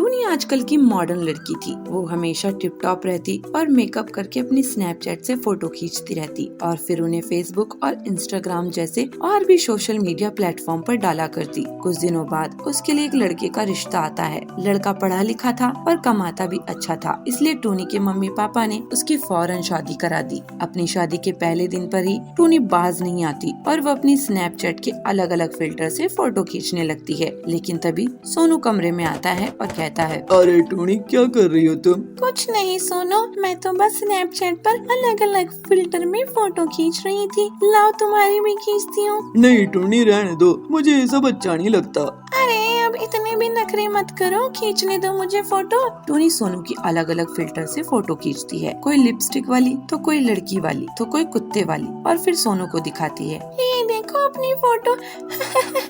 टूनी आजकल की मॉडर्न लड़की थी। वो हमेशा टिप टॉप रहती और मेकअप करके अपनी स्नैपचैट से फोटो खींचती रहती और फिर उन्हें फेसबुक और इंस्टाग्राम जैसे और भी सोशल मीडिया प्लेटफॉर्म पर डाला करती। कुछ दिनों बाद उसके लिए एक लड़के का रिश्ता आता है। लड़का पढ़ा लिखा था और कमाता भी अच्छा था, इसलिए टूनी के मम्मी पापा ने उसकी फौरन शादी करा दी। अपनी शादी के पहले दिन पर ही टूनी बाज नहीं आती और वो अपनी स्नैपचैट के अलग अलग फिल्टर से फोटो खींचने लगती है। लेकिन तभी सोनू कमरे में आता है और कहता है, अरे टूनी क्या कर रही हो तुम? कुछ नहीं सोनू, मैं तो बस स्नैपचैट पर अलग अलग फिल्टर में फोटो खींच रही थी। लाओ तुम्हारी भी खींचती हूँ। नहीं टूनी रहने दो, मुझे ये सब अच्छा नहीं लगता। अरे अब इतने भी नखरे मत करो, खींचने दो मुझे फोटो। टूनी सोनू की अलग अलग फिल्टर से फोटो खींचती है, कोई लिपस्टिक वाली तो कोई लड़की वाली तो कोई कुत्ते वाली, और फिर सोनू को दिखाती है, ये देखो अपनी फोटो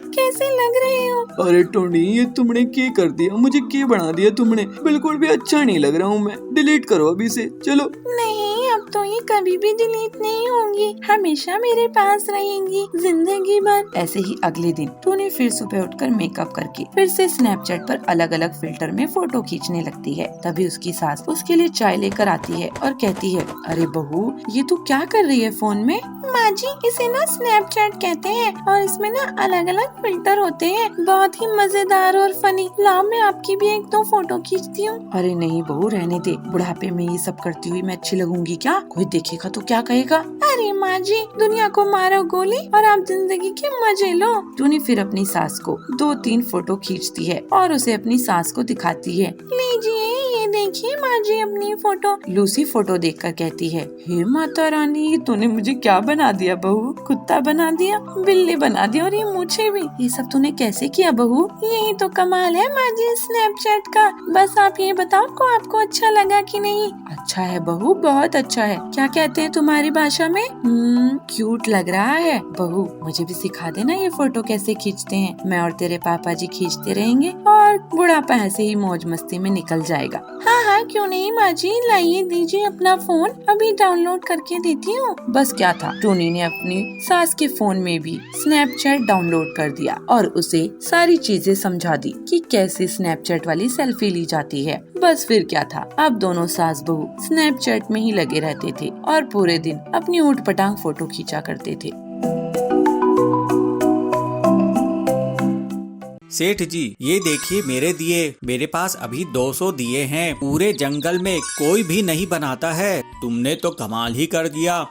कैसे लग रही हो। अरे टूनी ये तुमने क्या कर दिया, मुझे क्या बना दिया तुमने? बिल्कुल भी अच्छा नहीं लग रहा हूँ मैं। डिलीट करो अभी से, चलो। नहीं, अब तो ये कभी भी डिलीट नहीं होंगी, हमेशा मेरे पास रहेंगी जिंदगी भर। ऐसे ही अगले दिन टूनी फिर सुबह उठकर मेकअप करके फिर से स्नैपचैट पर अलग अलग फिल्टर में फोटो खींचने लगती है। तभी उसकी सास उसके लिए चाय लेकर आती है और कहती है, अरे बहू ये तू क्या कर रही है फोन में? माँ जी इसे ना स्नैपचैट कहते हैं और इसमें ना अलग अलग फिल्टर होते हैं, बहुत ही मजेदार और फनी। लाओ मैं आपकी भी एक दो फोटो खींचती हूँ। अरे नहीं बहू रहने दे, बुढ़ापे में ये सब करती हुई मैं अच्छी लगूंगी क्या? कोई देखेगा तो क्या कहेगा? अरे माँ जी दुनिया को मारो गोली और आप जिंदगी के मजे लो। टूनी फिर अपनी सास को 2-3 फोटो खींचती है और उसे अपनी सास को दिखाती है। लीजिए ये देखिए माँ जी अपनी फोटो। लूसी फोटो देखकर कहती है, हे माता रानी तूने मुझे क्या बना दिया बहू? कुत्ता बना दिया, बिल्ली बना दिया और ये मुझे भी। ये सब तूने कैसे किया बहू? यही तो कमाल है माँ जी स्नैपचैट का। बस आप ये बताओ को आपको अच्छा लगा कि नहीं? अच्छा है बहू, बहुत अच्छा है। क्या कहते हैं तुम्हारी भाषा में? क्यूट लग रहा है। बहू मुझे भी सिखा देना ये फोटो कैसे खींचते हैं। मैं और तेरे पापा जी खींचते रहेंगे और बुढ़ापा ऐसे ही मौज मस्ती में निकल जाएगा। हाँ हाँ क्यों नहीं माँ जी, लाइए दीजिए अपना फोन, अभी डाउनलोड करके देती हूँ। बस क्या था, टूनी ने अपनी सास के फोन में भी स्नैपचैट डाउनलोड कर दिया और उसे सारी चीजें समझा दी कि कैसे स्नैपचैट वाली सेल्फी ली जाती है। बस फिर क्या था, अब दोनों सास बहू स्नैपचैट में ही लगे रहते थे और पूरे दिन अपनी ऊट पटांग फोटो खींचा करते थे। सेठ जी ये देखिए मेरे दिए, मेरे पास अभी 200 दिए हैं। पूरे जंगल में कोई भी नहीं बनाता है, तुमने तो कमाल ही कर दिया।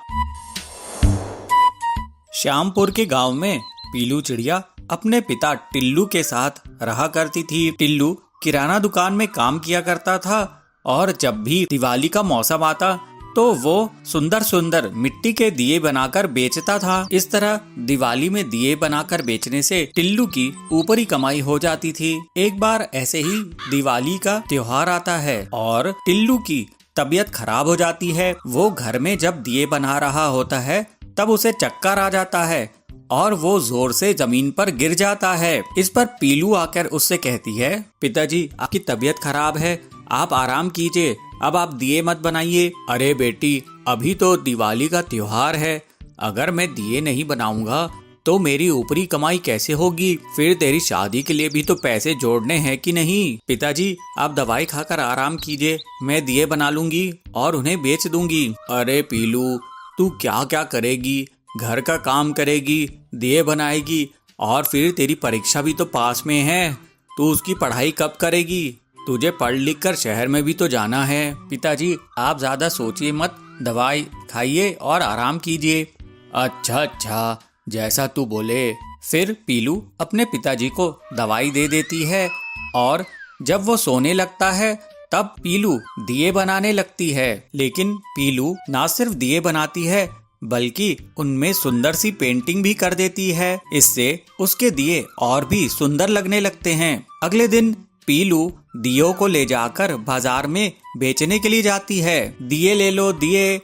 श्यामपुर के गांव में पीलू चिड़िया अपने पिता टिल्लू के साथ रहा करती थी। टिल्लू किराना दुकान में काम किया करता था और जब भी दिवाली का मौसम आता तो वो सुंदर सुंदर मिट्टी के दिए बनाकर बेचता था। इस तरह दिवाली में दिए बनाकर बेचने से टिल्लू की ऊपरी कमाई हो जाती थी। एक बार ऐसे ही दिवाली का त्योहार आता है और टिल्लू की तबीयत खराब हो जाती है। वो घर में जब दिए बना रहा होता है तब उसे चक्कर आ जाता है और वो जोर से जमीन पर गिर जाता है। इस पर पीलू आकर उससे कहती है, पिताजी आपकी तबीयत खराब है, आप आराम कीजिए, अब आप दिए मत बनाइए। अरे बेटी अभी तो दिवाली का त्योहार है, अगर मैं दिए नहीं बनाऊंगा तो मेरी ऊपरी कमाई कैसे होगी? फिर तेरी शादी के लिए भी तो पैसे जोड़ने हैं कि नहीं? पिताजी आप दवाई खाकर आराम कीजिए, मैं दिए बना लूंगी और उन्हें बेच दूंगी। अरे पीलू तू क्या क्या करेगी, घर का काम करेगी, दिए बनाएगी और फिर तेरी परीक्षा भी तो पास में है, तू उसकी पढ़ाई कब करेगी? तुझे पढ़ लिख कर शहर में भी तो जाना है। पिताजी आप ज्यादा सोचिए मत, दवाई खाइए और आराम कीजिए। अच्छा जैसा तू बोले। फिर पीलू अपने पिताजी को दवाई दे देती है और जब वो सोने लगता है तब पीलू दिए बनाने लगती है। लेकिन पीलू ना सिर्फ दिए बनाती है बल्कि उनमें सुंदर सी पेंटिंग भी कर देती है। इससे उसके दिए और भी सुंदर लगने लगते हैं। अगले दिन पीलू दियों को ले जाकर बाजार में बेचने के लिए जाती है। दिए ले लो दिए,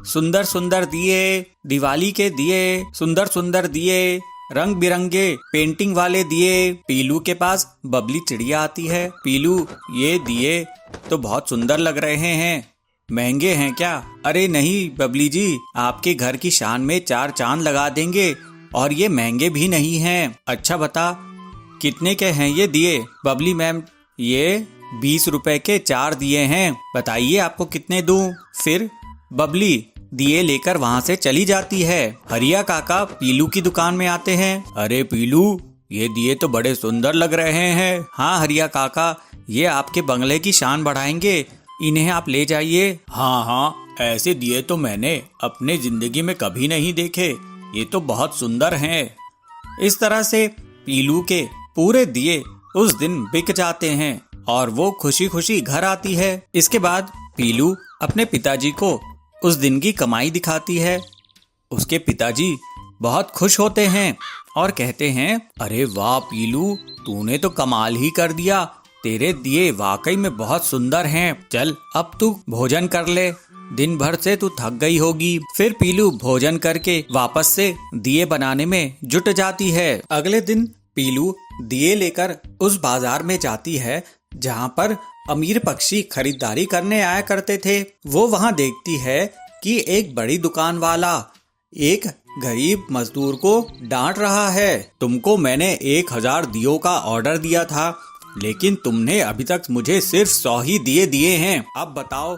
सुंदर सुंदर दिए, दिवाली के दिए, सुंदर सुंदर दिए, रंग बिरंगे पेंटिंग वाले दिए। पीलू के पास बबली चिड़िया आती है। पीलू ये दिए तो बहुत सुंदर लग रहे हैं, महंगे हैं क्या? अरे नहीं बबली जी, आपके घर की शान में 4 चांद लगा देंगे और ये महंगे भी नहीं हैं। अच्छा बता कितने के हैं ये दिए? बबली मैम ये 20 रुपए के 4 दिए हैं, बताइए आपको कितने दूं? फिर बबली दिए लेकर वहाँ से चली जाती है। हरिया काका पीलू की दुकान में आते हैं। अरे पीलू, ये दिए तो बड़े सुंदर लग रहे हैं। हाँ हरिया काका, ये आपके बंगले की शान बढ़ाएंगे, इन्हें आप ले जाइए। हाँ हाँ, ऐसे दिए तो मैंने अपने जिंदगी में कभी नहीं देखे, ये तो बहुत सुंदर हैं। इस तरह से पीलू के पूरे दिए उस दिन बिक जाते हैं और वो खुशी खुशी घर आती है। इसके बाद पीलू अपने पिताजी को उस दिन की कमाई दिखाती है। उसके पिताजी बहुत खुश होते हैं और कहते हैं, अरे वाह पीलू, तूने तो कमाल ही कर दिया, तेरे दिए वाकई में बहुत सुंदर हैं। चल अब तू भोजन कर ले, दिन भर से तू थक गई होगी। फिर पीलू भोजन करके वापस से दिए बनाने में जुट जाती है। अगले दिन पीलू दिए लेकर उस बाजार में जाती है जहाँ पर अमीर पक्षी खरीदारी करने आया करते थे। वो वहाँ देखती है कि एक बड़ी दुकान वाला एक गरीब मजदूर को डांट रहा है। तुमको मैंने 1000 दियों का ऑर्डर दिया था, लेकिन तुमने अभी तक मुझे सिर्फ 100 ही दिए दिए हैं। अब बताओ,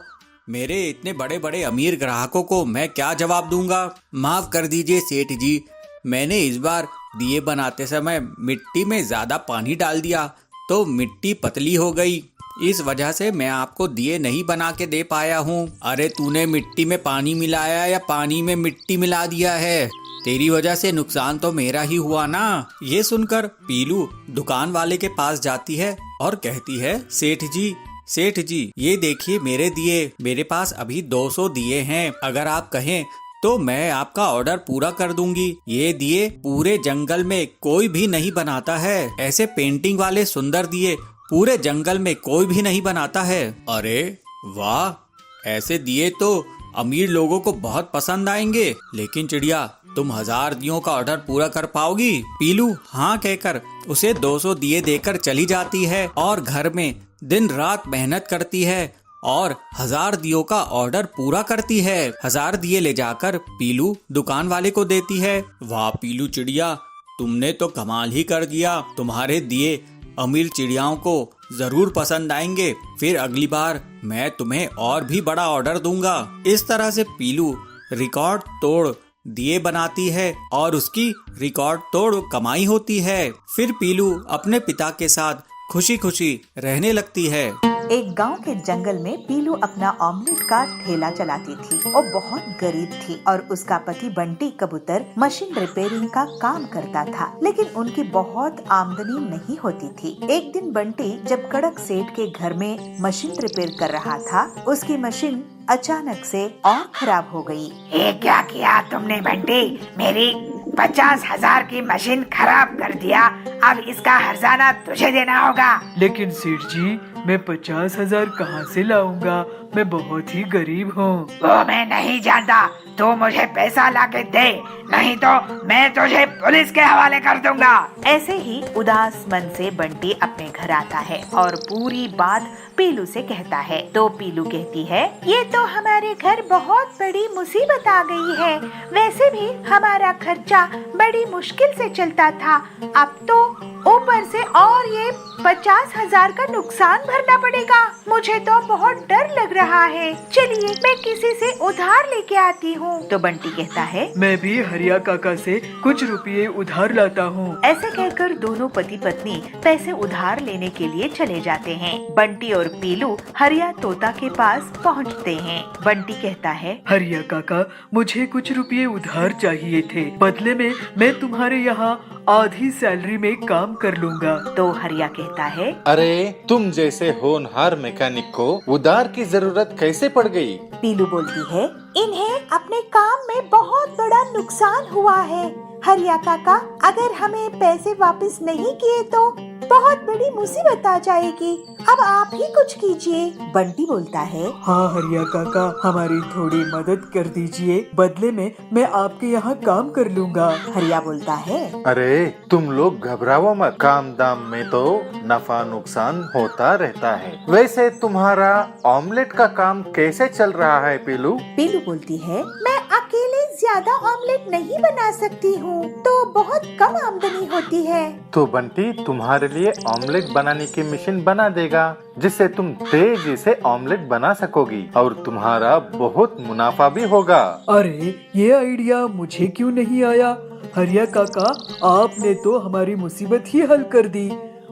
मेरे इतने बड़े बड़े अमीर ग्राहकों को मैं क्या जवाब दूंगा? माफ कर दीजिए सेठ जी, मैंने इस बार दिए बनाते समय मिट्टी में ज्यादा पानी डाल दिया तो मिट्टी पतली हो गई, इस वजह से मैं आपको दिए नहीं बना के दे पाया हूँ। अरे तूने मिट्टी में पानी मिलाया या पानी में मिट्टी मिला दिया है? तेरी वजह से नुकसान तो मेरा ही हुआ ना। ये सुनकर पीलू दुकान वाले के पास जाती है और कहती है, सेठ जी ये देखिए मेरे दिए, मेरे पास अभी 200 दिए हैं, अगर आप कहें तो मैं आपका ऑर्डर पूरा कर दूंगी। ये दिए पूरे जंगल में कोई भी नहीं बनाता है, ऐसे पेंटिंग वाले सुंदर दिए पूरे जंगल में कोई भी नहीं बनाता है। अरे वाह, ऐसे दिए तो अमीर लोगों को बहुत पसंद आएंगे। लेकिन चिड़िया, तुम 1000 दियों का ऑर्डर पूरा कर पाओगी? पीलू हाँ कहकर उसे 200 दिए देकर चली जाती है और घर में दिन रात मेहनत करती है और 1000 दियों का ऑर्डर पूरा करती है। 1000 दिए ले जाकर पीलू दुकान वाले को देती है। वाह पीलू चिड़िया, तुमने तो कमाल ही कर दिया, तुम्हारे दिए अमीर चिड़ियाओं को जरूर पसंद आएंगे, फिर अगली बार मैं तुम्हें और भी बड़ा ऑर्डर दूंगा। इस तरह से पीलू रिकॉर्ड तोड़ दिए बनाती है और उसकी रिकॉर्ड तोड़ कमाई होती है। फिर पीलू अपने पिता के साथ खुशी खुशी रहने लगती है। एक गांव के जंगल में पीलू अपना ऑमलेट का ठेला चलाती थी। वो बहुत गरीब थी और उसका पति बंटी कबूतर मशीन रिपेयरिंग का काम करता था, लेकिन उनकी बहुत आमदनी नहीं होती थी। एक दिन बंटी जब कड़क सेठ के घर में मशीन रिपेयर कर रहा था, उसकी मशीन अचानक से और खराब हो गई। ये क्या किया तुमने बंटी? मेरी 50,000 की मशीन खराब कर दिया, अब इसका हर्जाना तुझे देना होगा। लेकिन सेठ जी, मैं 50,000 कहाँ से लाऊंगा? मैं बहुत ही गरीब हूँ। वो मैं नहीं जानता, तू मुझे पैसा लाके दे, नहीं तो मैं तुझे पुलिस के हवाले कर दूंगा। ऐसे ही उदास मन से बंटी अपने घर आता है और पूरी बात पीलू से कहता है। तो पीलू कहती है, ये तो हमारे घर बहुत बड़ी मुसीबत आ गई है। वैसे भी हमारा खर्चा बड़ी मुश्किल से चलता था, अब तो ऊपर से और ये 50,000 का नुकसान भरना पड़ेगा। मुझे तो बहुत डर लग रहा है, चलिए मैं किसी से उधार लेके आती हूँ। तो बंटी कहता है, मैं भी हरिया काका से कुछ रुपये उधार लाता हूँ। ऐसे कहकर दोनों पति पत्नी पैसे उधार लेने के लिए चले जाते हैं। बंटी और पीलू हरिया तोता के पास पहुँचते हैं। बंटी कहता है, हरिया काका, मुझे कुछ रुपये उधार चाहिए थे, बदले में मैं तुम्हारे यहाँ आधी सैलरी में काम कर लूँगा। तो हरिया कहता है, अरे तुम जैसे होनहार मैकेनिक को उधार की जरूरत कैसे पड़ गई? पीलू बोलती है, इन्हें अपने काम में बहुत बड़ा नुकसान हुआ है। हरिया काका, अगर हमें पैसे वापस नहीं किए तो बहुत बड़ी मुसीबत आ जाएगी, अब आप ही कुछ कीजिए। बंटी बोलता है, हाँ हरिया काका, हमारी थोड़ी मदद कर दीजिए, बदले में मैं आपके यहाँ काम कर लूँगा। हरिया बोलता है, अरे तुम लोग घबराओ मत, काम दाम में तो नफा नुकसान होता रहता है। वैसे तुम्हारा ऑमलेट का काम कैसे चल रहा है पीलू? पीलू बोलती है, मैं अकेले ज्यादा ऑमलेट नहीं बना सकती हूँ, तो बहुत कम आमदनी होती है। तो बंटी तुम्हारे लिए ऑमलेट बनाने की मशीन बना देगा, जिससे तुम तेजी से ऑमलेट बना सकोगी और तुम्हारा बहुत मुनाफा भी होगा। अरे ये आइडिया मुझे क्यों नहीं आया? हरिया काका, आपने तो हमारी मुसीबत ही हल कर दी।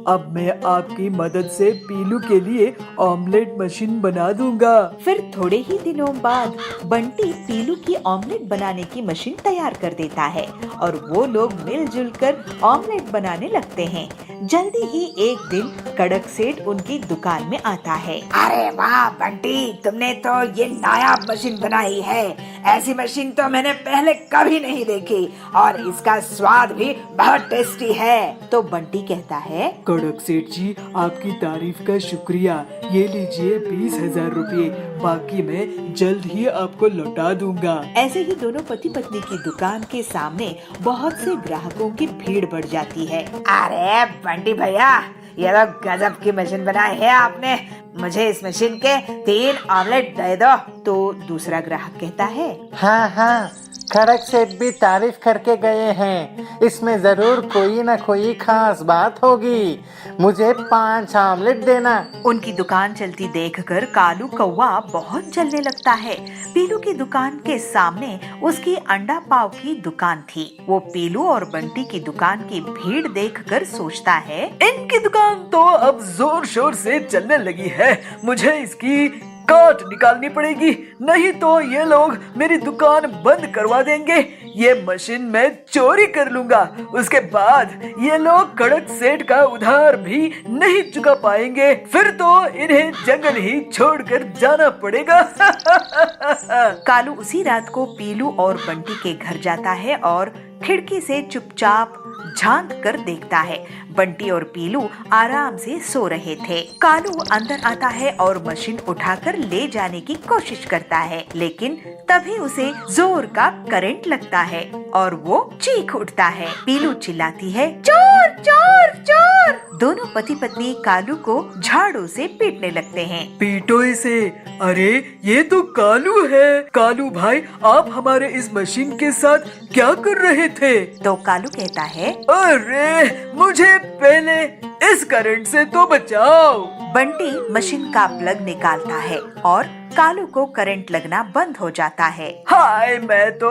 अब मैं आपकी मदद से पीलू के लिए ऑमलेट मशीन बना दूंगा। फिर थोड़े ही दिनों बाद बंटी पीलू की ऑमलेट बनाने की मशीन तैयार कर देता है और वो लोग मिलजुल कर ऑमलेट बनाने लगते हैं। जल्दी ही एक दिन कड़क सेठ उनकी दुकान में आता है। अरे वाह बंटी, तुमने तो ये नायाब मशीन बनाई है। ऐसी मशीन तो मैंने पहले कभी नहीं देखी और इसका स्वाद भी बहुत टेस्टी है। तो बंटी कहता है, कड़क सेठ जी, आपकी तारीफ का शुक्रिया। ये लीजिए 20,000 रुपये, बाकी मैं जल्द ही आपको लौटा दूंगा। ऐसे ही दोनों पति पत्नी की दुकान के सामने बहुत से ग्राहकों की भीड़ बढ़ जाती है। अरे बंटी भैया, ये तो गजब की मशीन बनाई है आपने। मुझे इस मशीन के 3 ऑमलेट दे दो। तो दूसरा ग्राहक कहता है, हाँ हाँ, कड़क सेठ भी तारीफ करके गए हैं। इसमें जरूर कोई न कोई खास बात होगी। मुझे 5 ऑमलेट देना। उनकी दुकान चलती देखकर कालू कौवा बहुत जलने लगता है। पीलू की दुकान के सामने उसकी अंडा पाव की दुकान थी। वो पीलू और बंटी की दुकान की भीड़ देखकर सोचता है, इनकी दुकान तो अब जोर शोर से चलने लगी है। मुझे इसकी काट निकालनी पड़ेगी, नहीं तो ये लोग मेरी दुकान बंद करवा देंगे। ये मशीन मैं चोरी कर लूंगा, उसके बाद ये लोग कड़क सेठ का उधार भी नहीं चुका पाएंगे। फिर तो इन्हें जंगल ही छोड़कर जाना पड़ेगा। कालू उसी रात को पीलू और बंटी के घर जाता है और खिड़की से चुपचाप झांक कर देखता है। बंटी और पीलू आराम से सो रहे थे। कालू अंदर आता है और मशीन उठाकर ले जाने की कोशिश करता है, लेकिन तभी उसे जोर का करंट लगता है और वो चीख उठता है। पीलू चिल्लाती है, चोर चोर चोर। दोनों पति पत्नी कालू को झाड़ू से पीटने लगते हैं। पीटो इसे। अरे ये तो कालू है। कालू भाई, आप हमारे इस मशीन के साथ क्या कर रहे थे? तो कालू कहता है, अरे मुझे पहले इस करंट से तो बचाओ। बंटी मशीन का प्लग निकालता है और कालू को करंट लगना बंद हो जाता है। हाय, मैं तो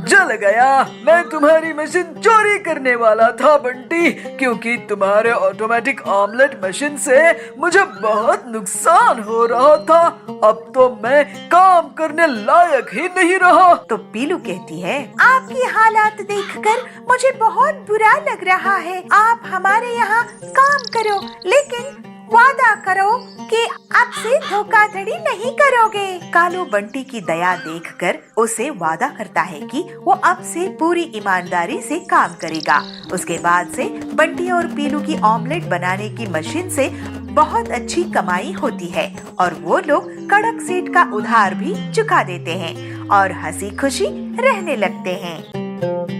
जल गया। मैं तुम्हारी मशीन चोरी करने वाला था बंटी, क्योंकि तुम्हारे ऑटोमेटिक ऑमलेट मशीन से मुझे बहुत नुकसान हो रहा था। अब तो मैं काम करने लायक ही नहीं रहा। तो पीलू कहती है, आपकी हालात देखकर मुझे बहुत बुरा लग रहा है। आप हमारे यहाँ काम करो, लेकिन वादा करो कि अब से धोखाधड़ी नहीं करोगे। कालू बंटी की दया देखकर उसे वादा करता है कि वो अब से पूरी ईमानदारी से काम करेगा। उसके बाद से बंटी और पीलू की ऑमलेट बनाने की मशीन से बहुत अच्छी कमाई होती है और वो लोग कड़क सेठ का उधार भी चुका देते हैं और हंसी खुशी रहने लगते हैं।